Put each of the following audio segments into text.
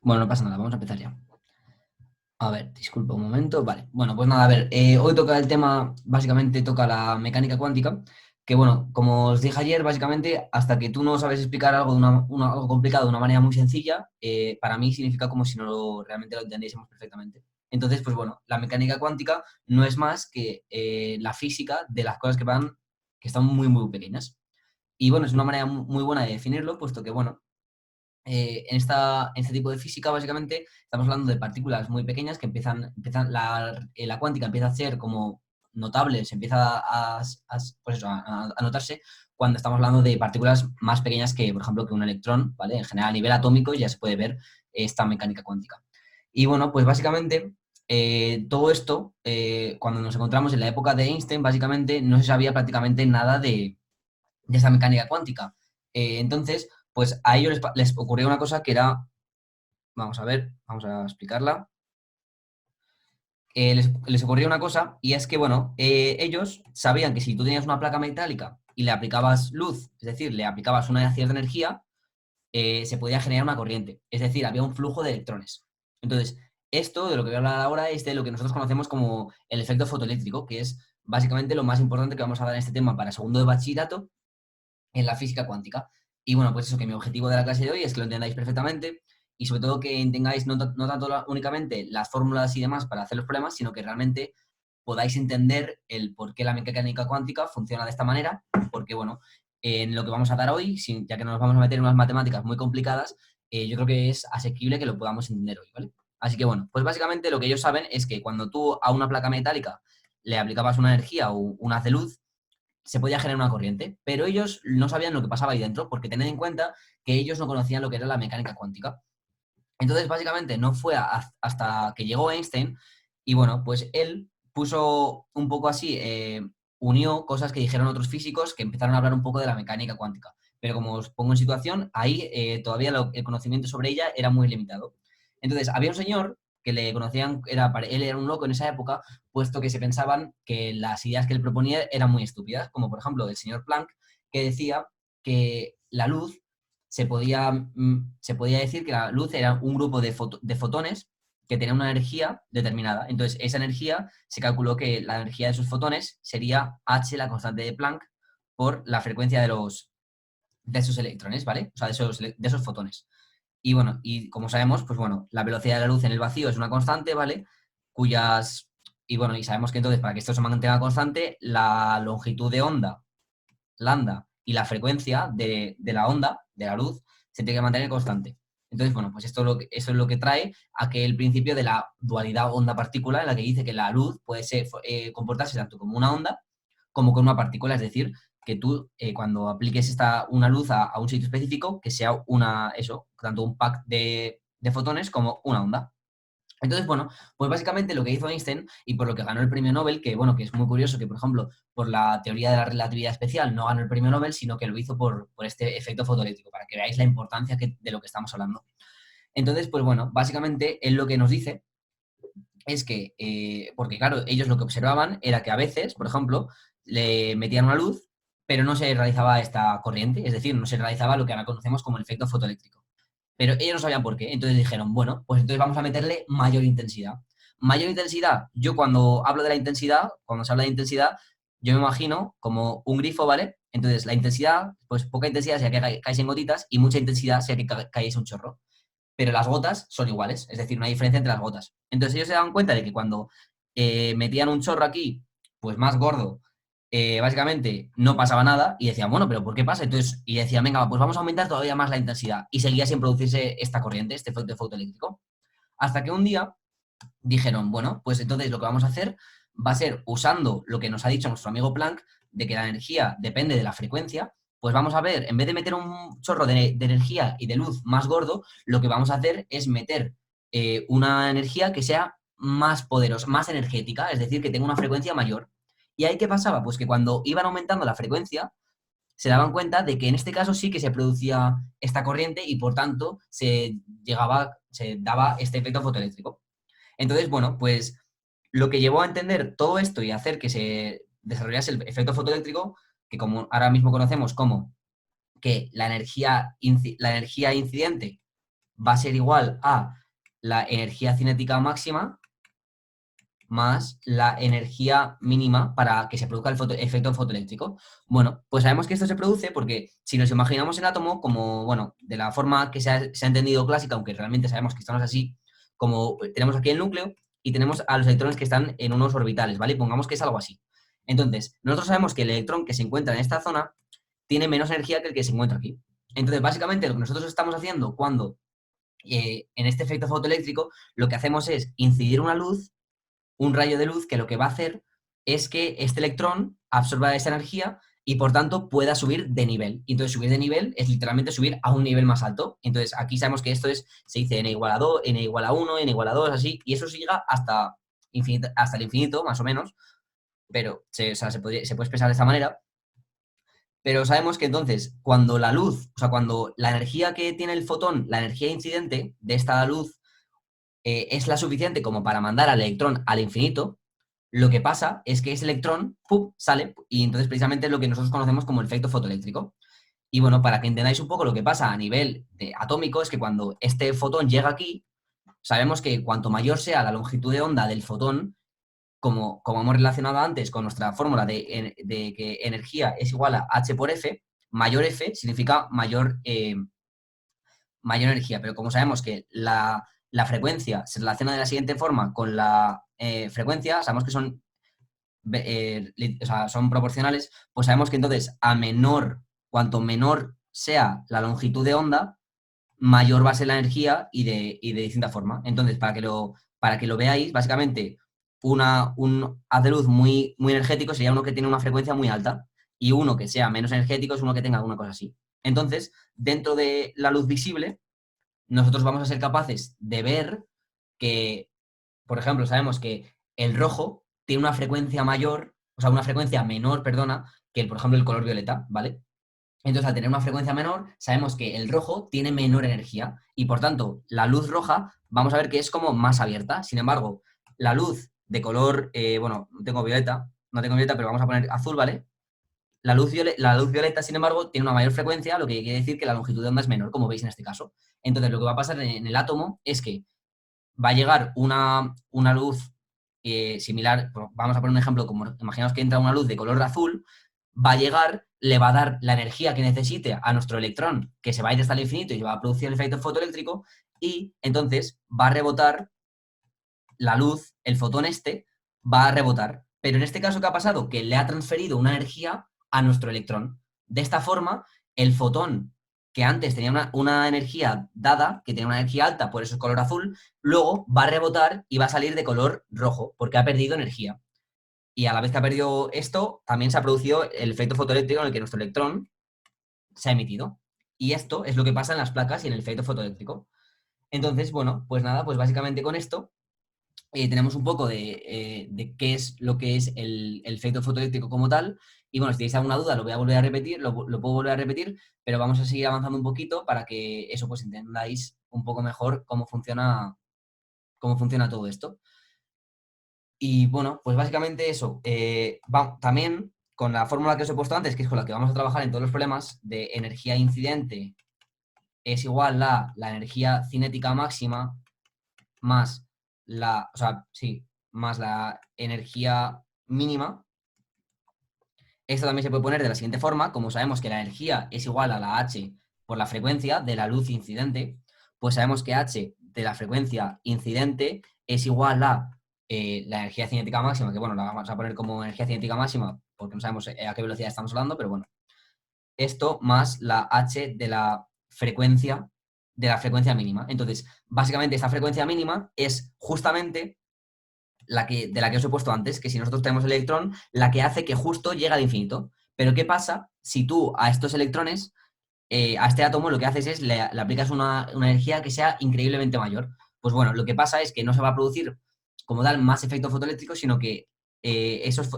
Bueno, no pasa nada, vamos a empezar ya. A ver, disculpa un momento. Vale, bueno, pues nada, a ver, hoy toca el tema, básicamente toca la mecánica cuántica, que bueno, como os dije ayer, básicamente, hasta que tú no sabes explicar algo, algo complicado de una manera muy sencilla, para mí significa como si no realmente lo entendiésemos perfectamente. Entonces, pues bueno, la mecánica cuántica no es más que la física de las cosas que están muy, muy pequeñas. Y bueno, es una manera muy buena de definirlo, puesto que, bueno, en este tipo de física, básicamente, estamos hablando de partículas muy pequeñas que la cuántica empieza a ser como notable, se empieza pues eso, a notarse cuando estamos hablando de partículas más pequeñas que, por ejemplo, que un electrón, ¿vale? En general, a nivel atómico ya se puede ver esta mecánica cuántica. Y bueno, pues básicamente todo esto, cuando nos encontramos en la época de Einstein, básicamente no se sabía prácticamente nada de esa mecánica cuántica. Entonces, pues a ellos les ocurrió una cosa que era, vamos a ver, vamos a explicarla. Les ocurrió una cosa y es que, bueno, ellos sabían que si tú tenías una placa metálica y le aplicabas luz, es decir, le aplicabas una cierta energía, se podía generar una corriente, es decir, había un flujo de electrones. Entonces, esto de lo que voy a hablar ahora es de lo que nosotros conocemos como el efecto fotoeléctrico, que es básicamente lo más importante que vamos a dar en este tema para segundo de bachillerato en la física cuántica. Y bueno, pues eso, que mi objetivo de la clase de hoy es que lo entendáis perfectamente y sobre todo que tengáis no tanto únicamente las fórmulas y demás para hacer los problemas, sino que realmente podáis entender el por qué la mecánica cuántica funciona de esta manera, porque bueno, en lo que vamos a dar hoy, ya que no nos vamos a meter en unas matemáticas muy complicadas, yo creo que es asequible que lo podamos entender hoy, ¿vale? Así que bueno, pues básicamente lo que ellos saben es que cuando tú a una placa metálica le aplicabas una energía o un haz de luz, se podía generar una corriente, pero ellos no sabían lo que pasaba ahí dentro, porque tened en cuenta que ellos no conocían lo que era la mecánica cuántica. Entonces, básicamente, no fue hasta que llegó Einstein y bueno, pues él puso un poco así, unió cosas que dijeron otros físicos que empezaron a hablar un poco de la mecánica cuántica. Pero como os pongo en situación, ahí todavía el conocimiento sobre ella era muy limitado. Entonces, había un señor que le conocían, él era un loco en esa época, puesto que se pensaban que las ideas que él proponía eran muy estúpidas, como por ejemplo el señor Planck, que decía que la luz se podía decir que la luz era un grupo de fotones que tenía una energía determinada. Entonces, esa energía se calculó que la energía de esos fotones sería h, la constante de Planck, por la frecuencia de esos electrones, ¿vale? O sea, de esos fotones. Y bueno, y como sabemos, pues bueno, la velocidad de la luz en el vacío es una constante, ¿vale? Cuyas. Y bueno, y sabemos que entonces para que esto se mantenga constante, la longitud de onda lambda y la frecuencia de la onda, de la luz, se tiene que mantener constante. Entonces, bueno, pues eso es lo que trae a que el principio de la dualidad onda-partícula, en la que dice que la luz puede comportarse tanto como una onda como como una partícula, es decir, que tú cuando apliques una luz a un sitio específico, que sea tanto un pack de fotones como una onda. Entonces, bueno, pues básicamente lo que hizo Einstein y por lo que ganó el premio Nobel, que bueno, que es muy curioso que, por ejemplo, por la teoría de la relatividad especial no ganó el premio Nobel, sino que lo hizo por este efecto fotoeléctrico, para que veáis la importancia de lo que estamos hablando. Entonces, pues bueno, básicamente él lo que nos dice es que, porque claro, ellos lo que observaban era que a veces, por ejemplo, le metían una luz, pero no se realizaba esta corriente, es decir, no se realizaba lo que ahora conocemos como el efecto fotoeléctrico. Pero ellos no sabían por qué. Entonces dijeron, bueno, pues entonces vamos a meterle mayor intensidad. Mayor intensidad, yo cuando hablo de la intensidad, cuando se habla de intensidad, yo me imagino como un grifo, ¿vale? Entonces la intensidad, pues poca intensidad sea que caes en gotitas y mucha intensidad sea que caes un chorro. Pero las gotas son iguales, es decir, no hay diferencia entre las gotas. Entonces ellos se daban cuenta de que cuando metían un chorro aquí, pues más gordo, básicamente no pasaba nada y decían, bueno, pero ¿por qué pasa? Entonces, y decían, venga, pues vamos a aumentar todavía más la intensidad. Y seguía sin producirse esta corriente, este efecto fotoeléctrico. Hasta que un día dijeron, bueno, pues entonces lo que vamos a hacer va a ser usando lo que nos ha dicho nuestro amigo Planck, de que la energía depende de la frecuencia, pues vamos a ver, en vez de meter un chorro de energía y de luz más gordo, lo que vamos a hacer es meter una energía que sea más poderosa, más energética, es decir, que tenga una frecuencia mayor. ¿Y ahí qué pasaba? Pues que cuando iban aumentando la frecuencia, se daban cuenta de que en este caso sí que se producía esta corriente y por tanto se daba este efecto fotoeléctrico. Entonces, bueno, pues lo que llevó a entender todo esto y a hacer que se desarrollase el efecto fotoeléctrico, que como ahora mismo conocemos como que la energía incidente va a ser igual a la energía cinética máxima más la energía mínima para que se produzca el efecto fotoeléctrico. Bueno, pues sabemos que esto se produce porque si nos imaginamos el átomo como, bueno, de la forma que se ha entendido clásica, aunque realmente sabemos que esto no es así, como tenemos aquí el núcleo y tenemos a los electrones que están en unos orbitales, ¿vale? Pongamos que es algo así. Entonces, nosotros sabemos que el electrón que se encuentra en esta zona tiene menos energía que el que se encuentra aquí. Entonces, básicamente, lo que nosotros estamos haciendo cuando en este efecto fotoeléctrico, lo que hacemos es incidir una luz, un rayo de luz, que lo que va a hacer es que este electrón absorba esa energía y por tanto pueda subir de nivel. Y entonces subir de nivel es literalmente subir a un nivel más alto. Entonces aquí sabemos que esto es, se dice n igual a 2, n igual a 1, n igual a 2, así, y eso llega hasta, hasta el infinito, más o menos, pero o sea, se puede expresar de esta manera. Pero sabemos que entonces, cuando la luz, o sea, cuando la energía que tiene el fotón, la energía incidente de esta luz, es la suficiente como para mandar al electrón al infinito, lo que pasa es que ese electrón ¡pum!, sale y entonces precisamente es lo que nosotros conocemos como el efecto fotoeléctrico. Y bueno, para que entendáis un poco lo que pasa a nivel de atómico, es que cuando este fotón llega aquí, sabemos que cuanto mayor sea la longitud de onda del fotón, como hemos relacionado antes con nuestra fórmula de que energía es igual a h por f, mayor f significa mayor energía, pero como sabemos que la frecuencia se relaciona de la siguiente forma con la frecuencia, sabemos que o sea, son proporcionales, pues sabemos que entonces cuanto menor sea la longitud de onda, mayor va a ser la energía y de distinta forma. Entonces, para que lo veáis, básicamente, un haz de luz muy energético sería uno que tiene una frecuencia muy alta y uno que sea menos energético es uno que tenga alguna cosa así. Entonces, dentro de la luz visible, nosotros vamos a ser capaces de ver que, por ejemplo, sabemos que el rojo tiene una frecuencia mayor, o sea, una frecuencia menor, perdona, que, por ejemplo, el color violeta, ¿vale? Entonces, al tener una frecuencia menor, sabemos que el rojo tiene menor energía y, por tanto, la luz roja vamos a ver que es como más abierta. Sin embargo, la luz de color, bueno, no tengo violeta, pero vamos a poner azul, ¿vale? La luz violeta, sin embargo, tiene una mayor frecuencia, lo que quiere decir que la longitud de onda es menor, como veis en este caso. Entonces, lo que va a pasar en el átomo es que va a llegar una luz similar, vamos a poner un ejemplo, como imaginaos que entra una luz de color azul, va a llegar, le va a dar la energía que necesite a nuestro electrón, que se va a ir hasta el infinito y va a producir el efecto fotoeléctrico, y entonces va a rebotar la luz, el fotón este, va a rebotar. Pero en este caso, ¿qué ha pasado? Que le ha transferido una energía a nuestro electrón. De esta forma, el fotón, que antes tenía una energía dada, que tenía una energía alta, por eso es color azul, luego va a rebotar y va a salir de color rojo, porque ha perdido energía. Y a la vez que ha perdido esto, también se ha producido el efecto fotoeléctrico en el que nuestro electrón se ha emitido. Y esto es lo que pasa en las placas y en el efecto fotoeléctrico. Entonces, bueno, pues nada, pues básicamente con esto tenemos un poco de qué es lo que es el efecto fotoeléctrico como tal. Y bueno, si tenéis alguna duda, lo voy a volver a repetir, lo puedo volver a repetir, pero vamos a seguir avanzando un poquito para que eso pues entendáis un poco mejor cómo funciona todo esto. Y bueno, pues básicamente eso. También con la fórmula que os he puesto antes, que es con la que vamos a trabajar en todos los problemas de energía incidente, es igual a la energía cinética máxima más o sea, sí, más la energía mínima. Esto también se puede poner de la siguiente forma: como sabemos que la energía es igual a la h por la frecuencia de la luz incidente, pues sabemos que h de la frecuencia incidente es igual a la energía cinética máxima, que bueno, la vamos a poner como energía cinética máxima porque no sabemos a qué velocidad estamos hablando, pero bueno, esto más la h de la frecuencia mínima. Entonces, básicamente esta frecuencia mínima es justamente de la que os he puesto antes, que si nosotros tenemos el electrón, la que hace que justo llegue al infinito. Pero ¿qué pasa si tú a estos electrones, a este átomo, lo que haces es le aplicas una energía que sea increíblemente mayor? Pues bueno, lo que pasa es que no se va a producir como tal más efecto fotoeléctrico, sino que esos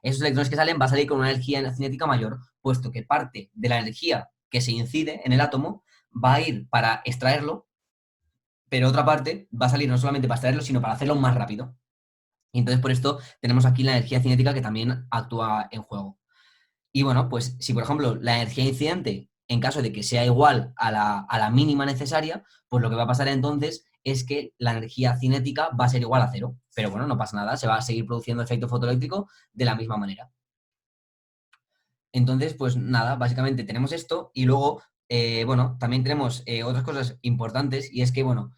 electrones que salen va a salir con una energía cinética mayor, puesto que parte de la energía que se incide en el átomo va a ir para extraerlo, pero otra parte va a salir no solamente para extraerlo, sino para hacerlo más rápido. Y entonces por esto tenemos aquí la energía cinética que también actúa en juego. Y bueno, pues si por ejemplo la energía incidente en caso de que sea igual a la mínima necesaria, pues lo que va a pasar entonces es que la energía cinética va a ser igual a cero. Pero bueno, no pasa nada, se va a seguir produciendo efecto fotoeléctrico de la misma manera. Entonces, pues nada, básicamente tenemos esto y luego, bueno, también tenemos otras cosas importantes y es que, bueno,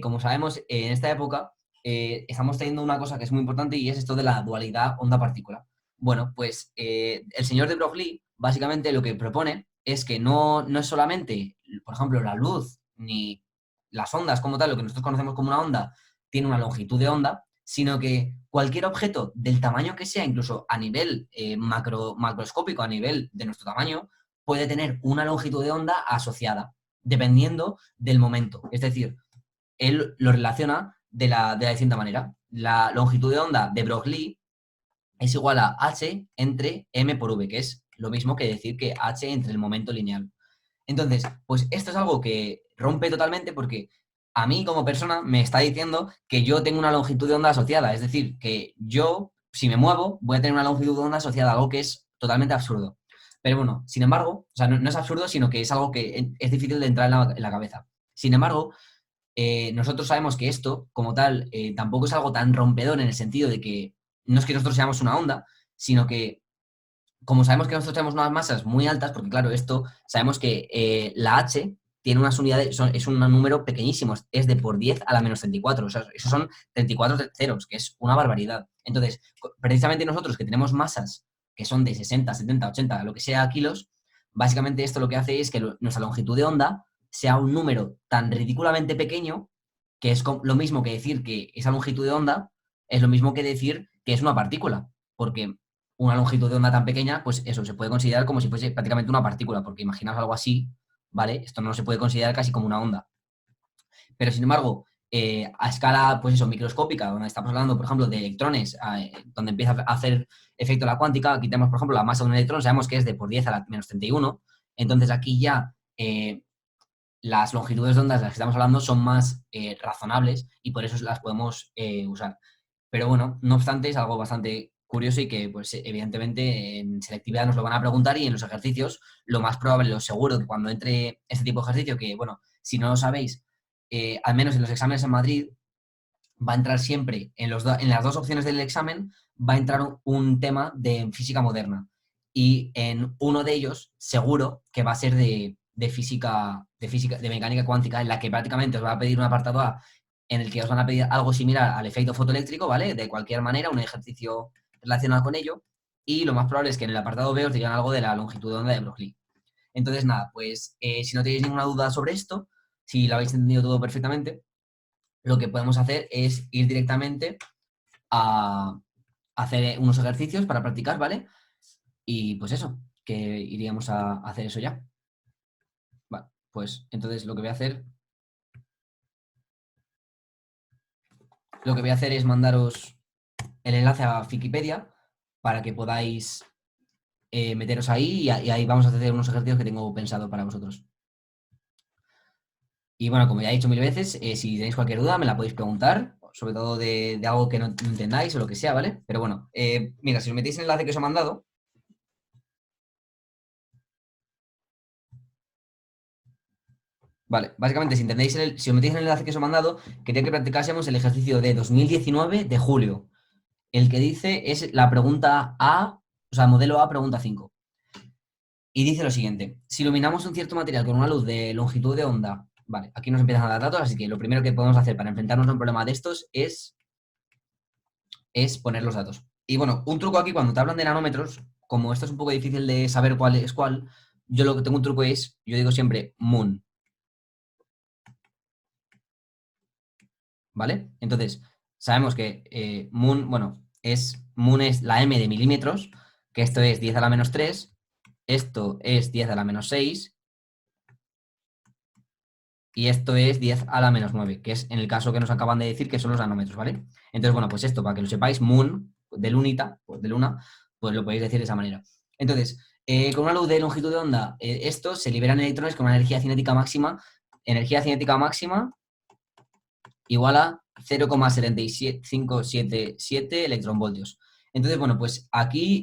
como sabemos, en esta época estamos teniendo una cosa que es muy importante y es esto de la dualidad onda-partícula. Bueno, pues el señor de Broglie básicamente lo que propone es que no es solamente, por ejemplo, la luz ni las ondas como tal, lo que nosotros conocemos como una onda, tiene una longitud de onda, sino que cualquier objeto del tamaño que sea, incluso a nivel macroscópico, a nivel de nuestro tamaño, puede tener una longitud de onda asociada, dependiendo del momento. Es decir, él lo relaciona de la distinta manera. La longitud de onda de Broglie es igual a h entre m por v, que es lo mismo que decir que h entre el momento lineal. Entonces, pues esto es algo que rompe totalmente porque a mí como persona me está diciendo que yo tengo una longitud de onda asociada. Es decir, que yo, si me muevo, voy a tener una longitud de onda asociada, algo que es totalmente absurdo. Pero bueno, sin embargo, o sea, no es absurdo, sino que es algo que es difícil de entrar en la cabeza. Sin embargo, nosotros sabemos que esto, como tal, tampoco es algo tan rompedor en el sentido de que no es que nosotros seamos una onda, sino que como sabemos que nosotros tenemos unas masas muy altas, porque claro, esto sabemos que la H tiene unas unidades, es un número pequeñísimo, es de por 10 a la menos 34, o sea, esos son 34 ceros, que es una barbaridad. Entonces, precisamente nosotros que tenemos masas que son de 60, 70, 80, lo que sea kilos, básicamente esto lo que hace es que nuestra longitud de onda sea un número tan ridículamente pequeño que es lo mismo que decir que esa longitud de onda es lo mismo que decir que es una partícula, porque una longitud de onda tan pequeña, pues eso, se puede considerar como si fuese prácticamente una partícula, porque imaginaos algo así, ¿vale? Esto no se puede considerar casi como una onda. Pero sin embargo, a escala, pues eso, microscópica, donde estamos hablando, por ejemplo, de electrones, donde empieza a hacer efecto la cuántica, aquí tenemos, por ejemplo, la masa de un electrón, sabemos que es de por 10 a la menos 31, entonces aquí ya las longitudes de ondas de las que estamos hablando son más razonables y por eso las podemos usar. Pero bueno, no obstante, es algo bastante curioso y que, pues, evidentemente, en selectividad nos lo van a preguntar y en los ejercicios, lo más probable, lo seguro, que cuando entre este tipo de ejercicio, que, bueno, si no lo sabéis, al menos en los exámenes en Madrid, va a entrar siempre, en las dos opciones del examen, va a entrar un tema de física moderna. Y en uno de ellos, seguro que va a ser de mecánica cuántica, en la que prácticamente os va a pedir un apartado A en el que os van a pedir algo similar al efecto fotoeléctrico, ¿vale? De cualquier manera, un ejercicio relacionado con ello. Y lo más probable es que en el apartado B os digan algo de la longitud de onda de Broglie. Entonces, nada, pues si no tenéis ninguna duda sobre esto, si lo habéis entendido todo perfectamente, lo que podemos hacer es ir directamente a hacer unos ejercicios para practicar, ¿vale? Y pues eso, que iríamos a hacer eso ya. Vale, pues entonces lo que voy a hacer es mandaros el enlace a Wikipedia para que podáis meteros ahí y ahí vamos a hacer unos ejercicios que tengo pensado para vosotros. Y bueno, como ya he dicho mil veces, si tenéis cualquier duda me la podéis preguntar, sobre todo de algo que no entendáis o lo que sea, ¿vale? Pero bueno, mira, si os metéis en el enlace que os he mandado, vale, básicamente si os metéis en el enlace que os he mandado, quería que practicásemos el ejercicio de 2019 de julio. El que dice es la pregunta A, o sea, modelo A, pregunta 5. Y dice lo siguiente, si iluminamos un cierto material con una luz de longitud de onda, vale, aquí nos empiezan a dar datos, así que lo primero que podemos hacer para enfrentarnos a un problema de estos es poner los datos. Y bueno, un truco aquí cuando te hablan de nanómetros, como esto es un poco difícil de saber cuál es cuál, yo lo que tengo un truco es, yo digo siempre moon, ¿vale? Entonces, sabemos que moon es la m de milímetros, que esto es 10 a la menos 3, esto es 10 a la menos 6 y esto es 10 a la menos 9, que es en el caso que nos acaban de decir que son los nanómetros, ¿vale? Entonces, bueno, pues esto, para que lo sepáis, moon, de lunita, pues de luna, pues lo podéis decir de esa manera. Entonces, con una luz de longitud de onda, estos se liberan electrones con una energía cinética máxima igual a 0,75577 electronvoltios. Entonces, bueno, pues aquí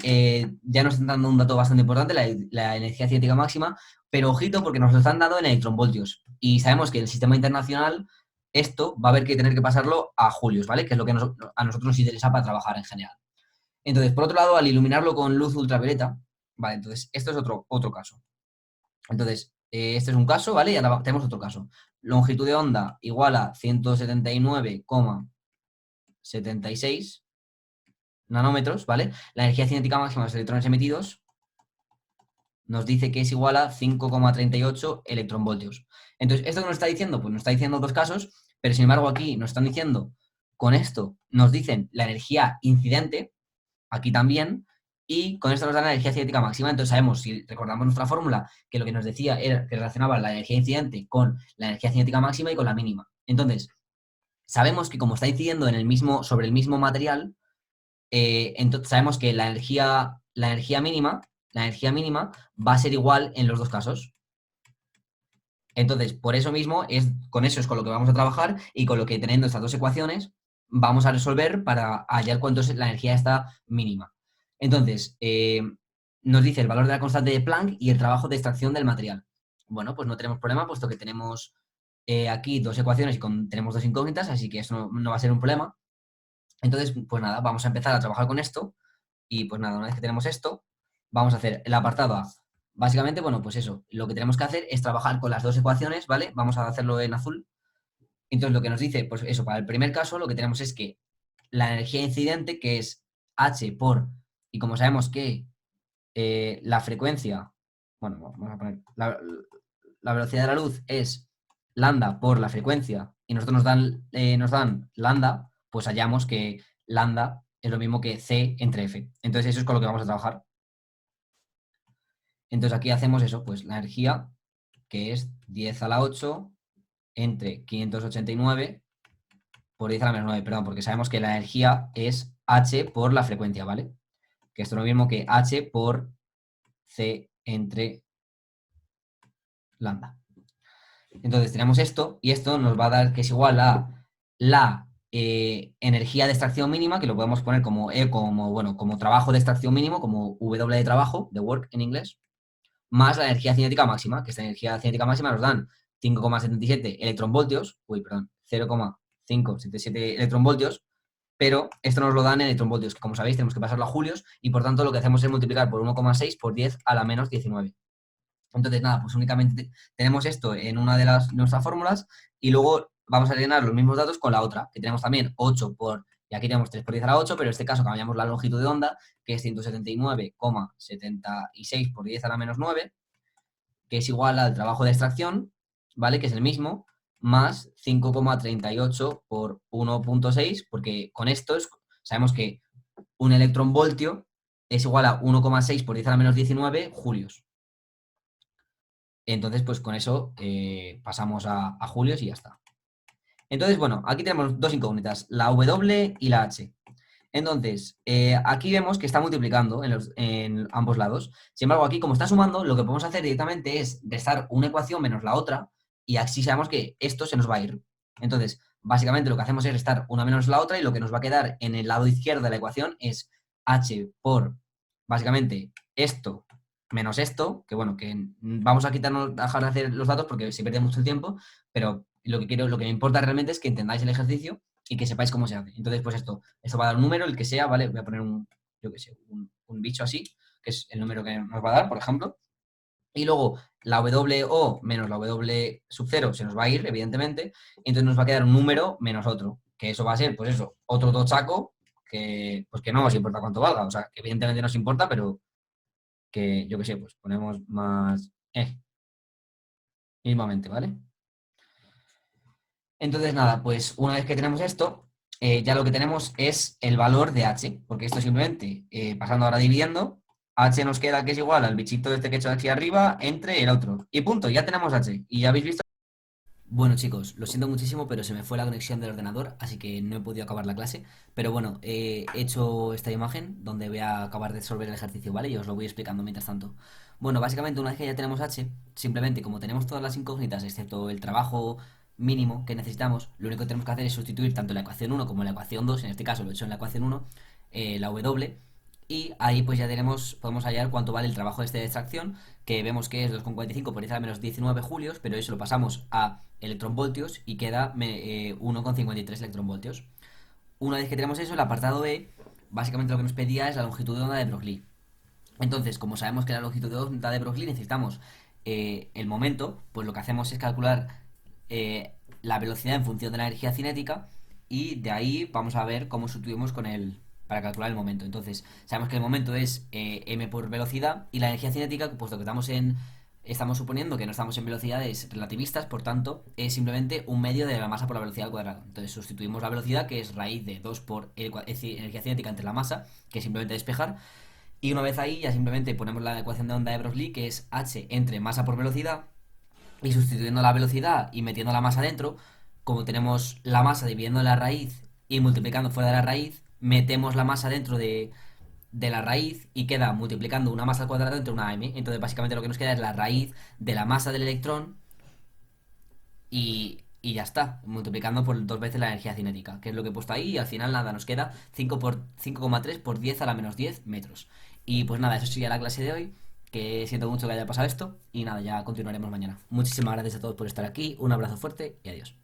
ya nos están dando un dato bastante importante, la energía cinética máxima, pero ojito porque nos lo están dando en electronvoltios. Y sabemos que el sistema internacional esto va a haber que tener que pasarlo a julios, ¿vale? Que es lo que a nosotros nos interesa para trabajar en general. Entonces, por otro lado, al iluminarlo con luz ultravioleta, vale, entonces esto es otro caso. Entonces, este es un caso, ¿vale? Y ahora tenemos otro caso. Longitud de onda igual a 179,76 nanómetros, ¿vale? La energía cinética máxima de los electrones emitidos nos dice que es igual a 5,38 electronvoltios. Entonces, ¿esto qué nos está diciendo? Pues nos está diciendo dos casos, pero sin embargo aquí nos están diciendo, con esto nos dicen la energía incidente, aquí también, y con esto nos da la energía cinética máxima. Entonces sabemos, si recordamos nuestra fórmula, que lo que nos decía era que relacionaba la energía incidente con la energía cinética máxima y con la mínima. Entonces, sabemos que como está incidiendo sobre el mismo material, entonces sabemos que la energía mínima va a ser igual en los dos casos. Entonces, por eso mismo, con eso es con lo que vamos a trabajar y con lo que teniendo estas dos ecuaciones vamos a resolver para hallar cuánto es la energía esta mínima. Entonces, nos dice el valor de la constante de Planck y el trabajo de extracción del material. Bueno, pues no tenemos problema, puesto que tenemos aquí dos ecuaciones y tenemos dos incógnitas, así que eso no va a ser un problema. Entonces, pues nada, vamos a empezar a trabajar con esto y pues nada, una vez que tenemos esto, vamos a hacer el apartado A. Básicamente, bueno, pues eso, lo que tenemos que hacer es trabajar con las dos ecuaciones, ¿vale? Vamos a hacerlo en azul. Entonces, lo que nos dice, pues eso, para el primer caso, lo que tenemos es que la energía incidente, que es H y como sabemos que la frecuencia, bueno, vamos a poner, la velocidad de la luz es lambda por la frecuencia y nosotros nos dan lambda, pues hallamos que lambda es lo mismo que C entre F. Entonces eso es con lo que vamos a trabajar. Entonces aquí hacemos eso, pues la energía, que es 10 a la 8 entre 589 por 10 a la menos 9, perdón, porque sabemos que la energía es H por la frecuencia, ¿vale? Que esto es lo mismo que H por C entre lambda. Entonces tenemos esto y esto nos va a dar que es igual a la energía de extracción mínima, que lo podemos poner como trabajo de extracción mínimo, como W de trabajo, de work en inglés, más la energía cinética máxima, que esta energía cinética máxima nos dan 5,77 electronvoltios, perdón, 0,577 electronvoltios, pero esto nos lo dan en electronvoltios, que como sabéis tenemos que pasarlo a julios y por tanto lo que hacemos es multiplicar por 1,6 por 10 a la menos 19. Entonces, nada, pues únicamente tenemos esto en una de nuestras fórmulas y luego vamos a rellenar los mismos datos con la otra, que tenemos también 8 y aquí tenemos 3 por 10 a la 8, pero en este caso cambiamos la longitud de onda, que es 179,76 por 10 a la menos 9, que es igual al trabajo de extracción, ¿vale? Que es el mismo, más 5,38 por 1,6, porque con esto sabemos que un electronvoltio es igual a 1,6 por 10 a la menos 19 julios. Entonces, pues con eso pasamos a julios y ya está. Entonces, bueno, aquí tenemos dos incógnitas, la W y la H. Entonces, aquí vemos que está multiplicando en ambos lados. Sin embargo, aquí como está sumando, lo que podemos hacer directamente es restar una ecuación menos la otra y así sabemos que esto se nos va a ir. Entonces, básicamente lo que hacemos es restar una menos la otra y lo que nos va a quedar en el lado izquierdo de la ecuación es H por, básicamente, esto menos esto, que bueno, que vamos a dejar de hacer los datos porque se pierde mucho el tiempo, pero lo que me importa realmente es que entendáis el ejercicio y que sepáis cómo se hace. Entonces, pues esto va a dar un número, el que sea, ¿vale? Voy a poner un bicho así, que es el número que nos va a dar, por ejemplo. Y luego la WO menos la W sub 0 se nos va a ir, evidentemente, y entonces nos va a quedar un número menos otro, que eso va a ser, pues eso, otro tochaco, pues que no nos importa cuánto valga, o sea, que evidentemente nos importa, pero que, yo qué sé, pues ponemos más mismamente, ¿vale? Entonces, nada, pues una vez que tenemos esto, ya lo que tenemos es el valor de h, porque esto simplemente, pasando ahora dividiendo, h nos queda que es igual al bichito este que he hecho aquí arriba entre el otro. Y punto, ya tenemos h. Y ya habéis visto. Bueno, chicos, lo siento muchísimo, pero se me fue la conexión del ordenador, así que no he podido acabar la clase. Pero bueno, he hecho esta imagen donde voy a acabar de resolver el ejercicio, ¿vale? Y os lo voy explicando mientras tanto. Bueno, básicamente una vez que ya tenemos h, simplemente como tenemos todas las incógnitas, excepto el trabajo mínimo que necesitamos, lo único que tenemos que hacer es sustituir tanto la ecuación 1 como la ecuación 2, en este caso lo he hecho en la ecuación 1, la W, y ahí pues ya podemos hallar cuánto vale el trabajo de extracción, que vemos que es 2,45 por 10 a la menos 19 julios, pero eso lo pasamos a electronvoltios y queda 1,53 electronvoltios. Una vez que tenemos eso, el apartado E, básicamente lo que nos pedía es la longitud de onda de Broglie. Entonces, como sabemos que la longitud de onda de Broglie necesitamos el momento, pues lo que hacemos es calcular la velocidad en función de la energía cinética, y de ahí vamos a ver cómo sustituimos con el para calcular el momento. Entonces, sabemos que el momento es m por velocidad, y la energía cinética, puesto que estamos suponiendo que no estamos en velocidades relativistas, por tanto, es simplemente un medio de la masa por la velocidad al cuadrado. Entonces, sustituimos la velocidad, que es raíz de 2 por energía cinética entre la masa, que es simplemente despejar, y una vez ahí ya simplemente ponemos la ecuación de onda de Broglie, que es h entre masa por velocidad, y sustituyendo la velocidad y metiendo la masa dentro, como tenemos la masa dividiendo la raíz y multiplicando fuera de la raíz, metemos la masa dentro de la raíz y queda multiplicando una masa al cuadrado entre una m. Entonces básicamente lo que nos queda es la raíz de la masa del electrón, y ya está, multiplicando por dos veces la energía cinética, que es lo que he puesto ahí, y al final nada, nos queda 5,3 por 10 a la menos 10 metros. Y pues nada, eso sería la clase de hoy, que siento mucho que haya pasado esto, y nada, ya continuaremos mañana. Muchísimas gracias a todos por estar aquí, un abrazo fuerte y adiós.